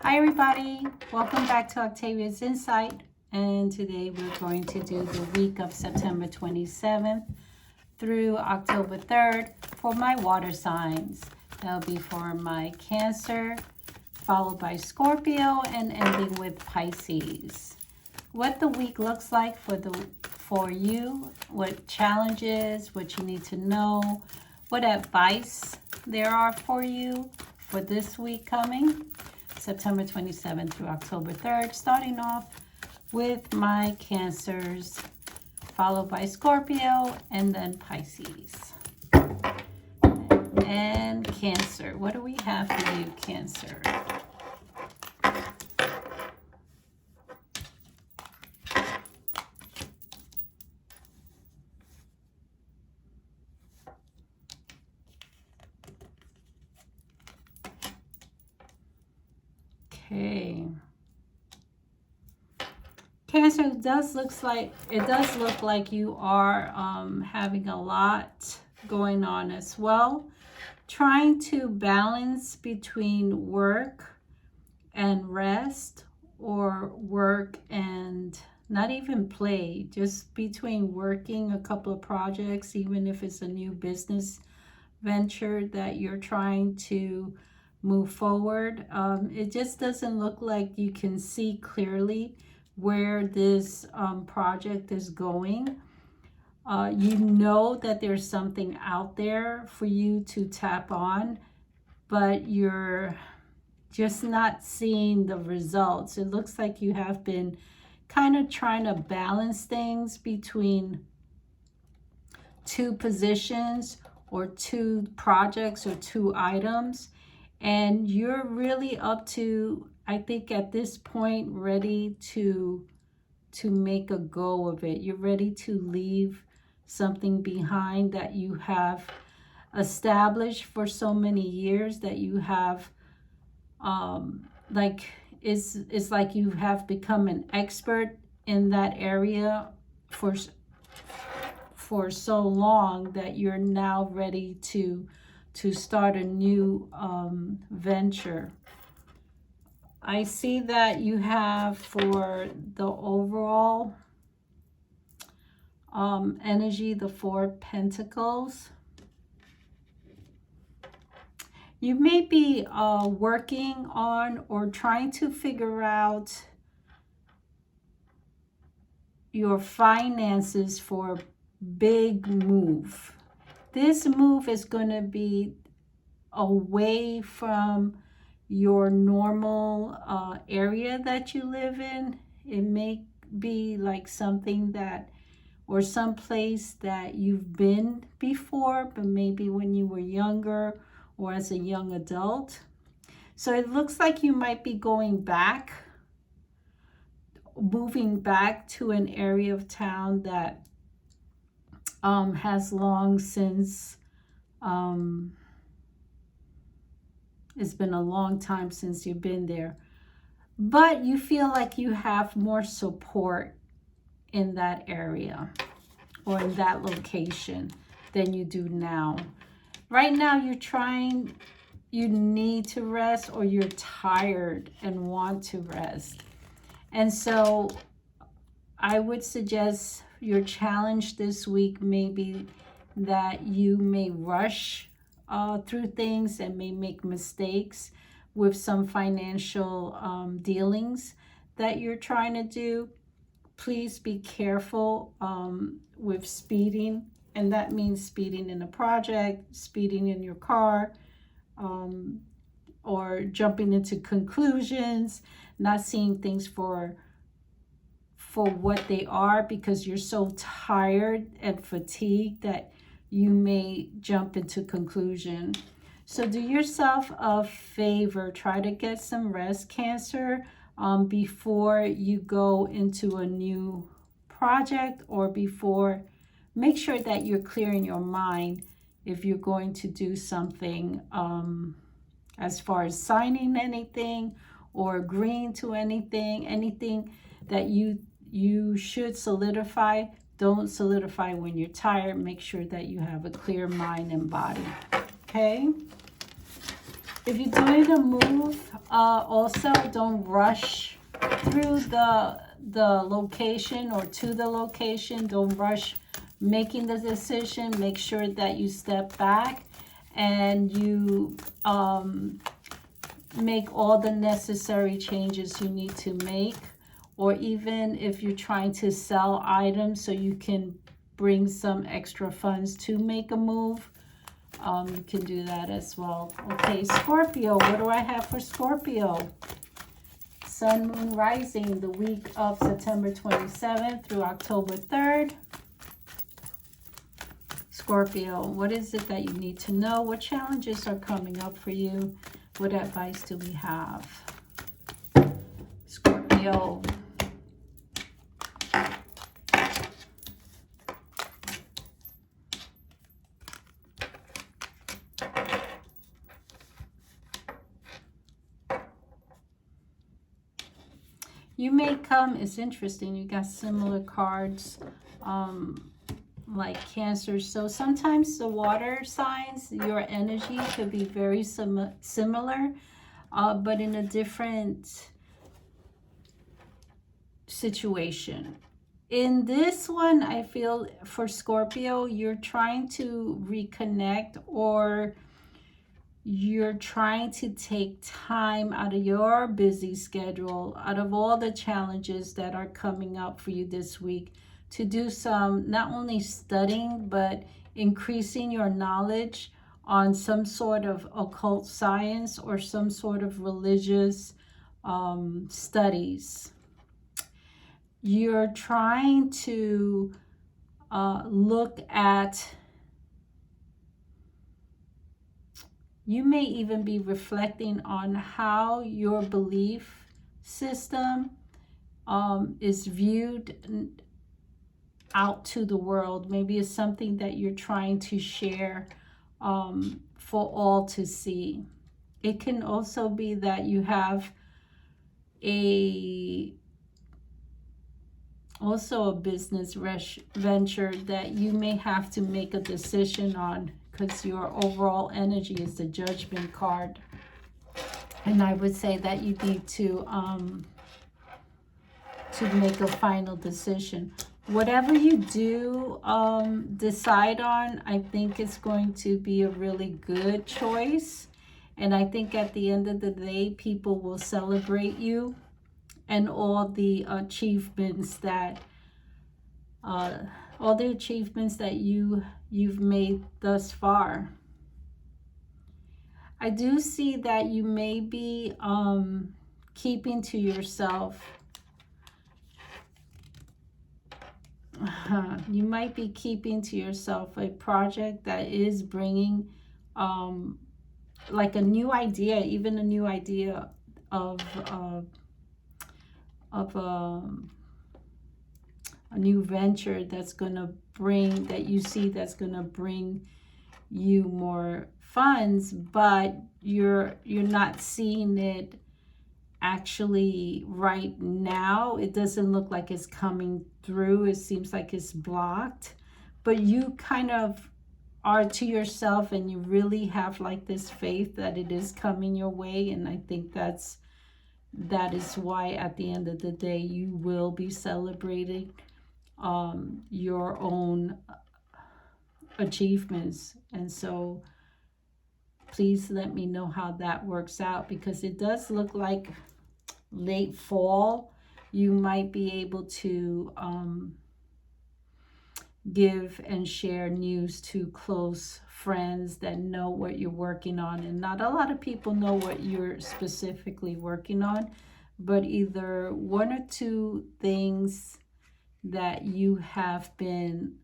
Hi everybody, welcome back to Octavia's Insight, and today we're going to do the week of September 27th through October 3rd for my water signs. That'll be for my Cancer, followed by Scorpio, and ending with Pisces. What the week looks like for you, what challenges, what you need to know, what advice there are for you for this week coming. September 27th through October 3rd, starting off with my Cancers, followed by Scorpio, and then Pisces. And Cancer, what do we have for you, Cancer? Okay. Cancer, it does look like you are having a lot going on as well. Trying to balance between work and rest, or work and not even play, just between working a couple of projects, even if it's a new business venture that you're trying to move forward. It just doesn't look like you can see clearly where this project is going. You know that there's something out there for you to tap on, but you're just not seeing the results. It looks like you have been kind of trying to balance things between two positions or two projects or two items, and you're really up to, I think at this point, ready to make a go of it. You're ready to leave something behind that you have established for so many years, that you have it's like you have become an expert in that area for so long that you're now ready to start a new venture. I see that you have, for the overall energy, the Four of Pentacles. You may be working on or trying to figure out your finances for a big move. This move is going to be away from your normal area that you live in. It may be like something that, or some place that you've been before, but maybe when you were younger or as a young adult. So it looks like you might be going back, moving back to an area of town that has long since, it's been a long time since you've been there, but you feel like you have more support in that area or in that location than you do now. Right now you need to rest, or you're tired and want to rest. And so I would suggest your challenge this week may be that you may rush through things and may make mistakes with some financial dealings that you're trying to do. Please be careful with speeding, and that means speeding in a project, speeding in your car, or jumping into conclusions, not seeing things for what they are, because you're so tired and fatigued that you may jump into conclusion. So do yourself a favor, try to get some rest, Cancer, before you go into a new project, or before, make sure that you're clear in your mind if you're going to do something as far as signing anything or agreeing to anything that you should solidify. Don't solidify when you're tired. Make sure that you have a clear mind and body. Okay? If you're doing a move, Also, don't rush through the location or to the location. Don't rush making the decision. Make sure that you step back and you make all the necessary changes you need to make. Or even if you're trying to sell items so you can bring some extra funds to make a move, you can do that as well. Okay, Scorpio, what do I have for Scorpio? Sun, Moon, Rising, the week of September 27th through October 3rd. Scorpio, what is it that you need to know? What challenges are coming up for you? What advice do we have? Scorpio. You may come, it's interesting, you got similar cards, like Cancer. So sometimes the water signs, your energy could be very similar, but in a different situation. In this one, I feel for Scorpio, you're trying to reconnect, or you're trying to take time out of your busy schedule, out of all the challenges that are coming up for you this week, to do some, not only studying, but increasing your knowledge on some sort of occult science or some sort of religious studies. You're trying to look at, you may even be reflecting on how your belief system is viewed out to the world. Maybe it's something that you're trying to share for all to see. It can also be that you have also a business venture that you may have to make a decision on, because your overall energy is the Judgment card. And I would say that you need to make a final decision. Whatever you do decide on, I think it's going to be a really good choice. And I think at the end of the day, people will celebrate you and all the achievements that you've made thus far. I do see that you may be keeping to yourself. You might be keeping to yourself a project that is bringing like a new idea, even a new idea of a new venture that's going to bring, that you see that's going to bring you more funds, but you're not seeing it actually right now. It doesn't look like it's coming through. It seems like it's blocked, but you kind of are to yourself, and you really have like this faith that it is coming your way. And I think that is why at the end of the day you will be celebrating your own achievements. And so please let me know how that works out, because it does look like late fall you might be able to give and share news to close friends that know what you're working on. And not a lot of people know what you're specifically working on, but either one or two things that you have been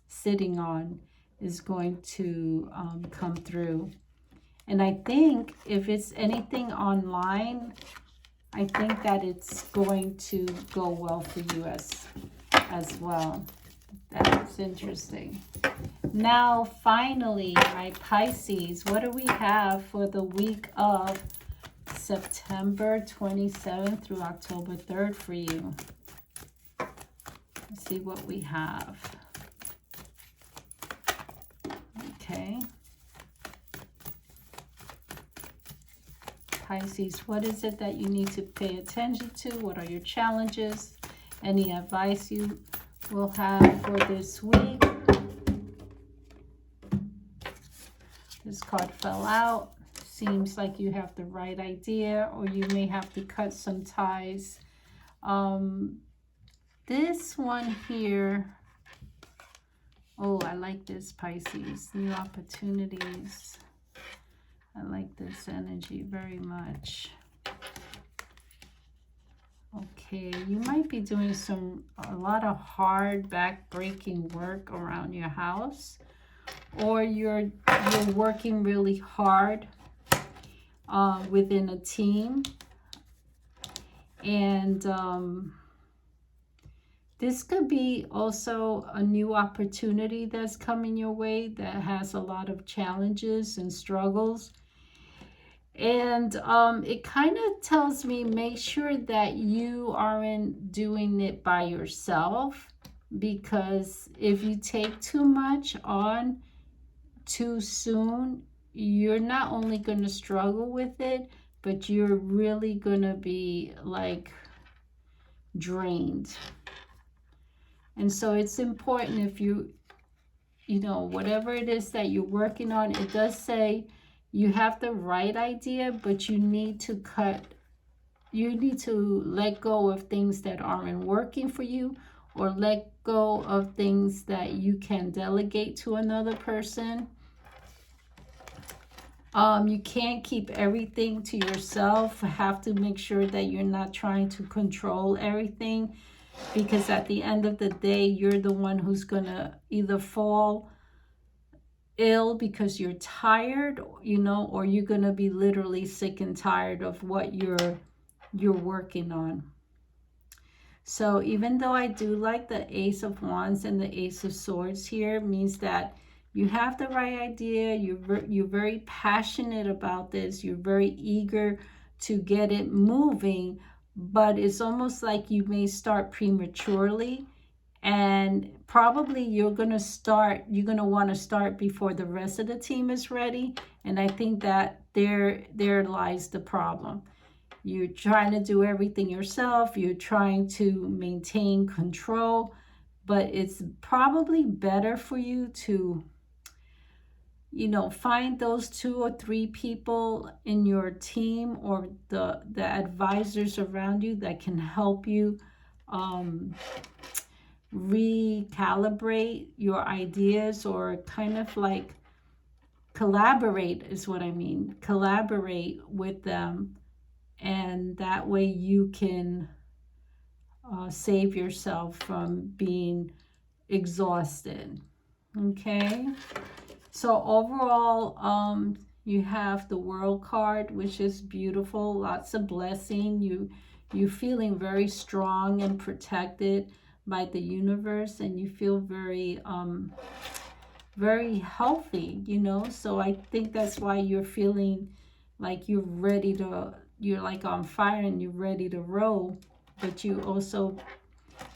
sitting on is going to come through. And I think if it's anything online, I think that it's going to go well for you as well. That's interesting. Now, finally, my Pisces, what do we have for the week of September 27th through October 3rd for you? Let's see what we have. Okay. Pisces, what is it that you need to pay attention to? What are your challenges? Any advice you will have for this week? This card fell out. Seems like you have the right idea, or you may have to cut some ties. This one here, oh, I like this, Pisces. New opportunities. I like this energy very much. Okay, you might be doing a lot of hard back-breaking work around your house, or you're working really hard within a team. And this could be also a new opportunity that's coming your way that has a lot of challenges and struggles. And it kind of tells me, make sure that you aren't doing it by yourself, because if you take too much on too soon, you're not only going to struggle with it, but you're really going to be like drained. And so it's important, if you know, whatever it is that you're working on, it does say you have the right idea, but you need to let go of things that aren't working for you, or let go of things that you can delegate to another person. You can't keep everything to yourself. You have to make sure that you're not trying to control everything, because at the end of the day, you're the one who's gonna either fall ill because you're tired, you know, or you're gonna be literally sick and tired of what you're working on. So even though I do like the Ace of Wands and the Ace of Swords here, means that you have the right idea, you're very passionate about this, you're very eager to get it moving, but it's almost like you may start prematurely, and probably you're going to want to start before the rest of the team is ready. And I think that there lies the problem. You're trying to do everything yourself, you're trying to maintain control, but it's probably better for you to, you know, find those 2 or 3 people in your team, or the advisors around you that can help you recalibrate your ideas, or kind of like collaborate is what I mean. Collaborate with them, and that way you can save yourself from being exhausted. Okay, so overall, you have the World card, which is beautiful, lots of blessing. You're feeling very strong and protected by the universe, and you feel very very healthy, you know. So I think that's why you're feeling like you're like on fire and you're ready to roll. But you also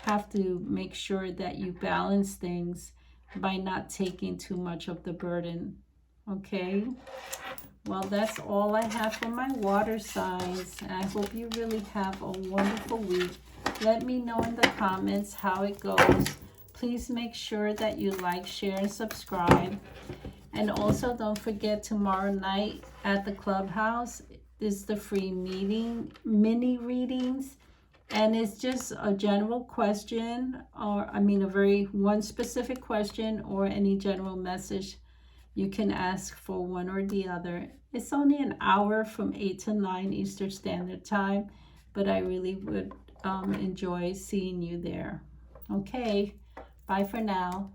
have to make sure that you balance things by not taking too much of the burden. Okay, well, that's all I have for my water signs, and I hope you really have a wonderful week. Let me know in the comments how it goes. Please make sure that you like, share, and subscribe. And also don't forget, tomorrow night at the clubhouse is the free mini readings. And it's just a general question, or one specific question, or any general message you can ask for one or the other. It's only an hour from 8 to 9 Eastern Standard Time, but I really would enjoy seeing you there. Okay, bye for now.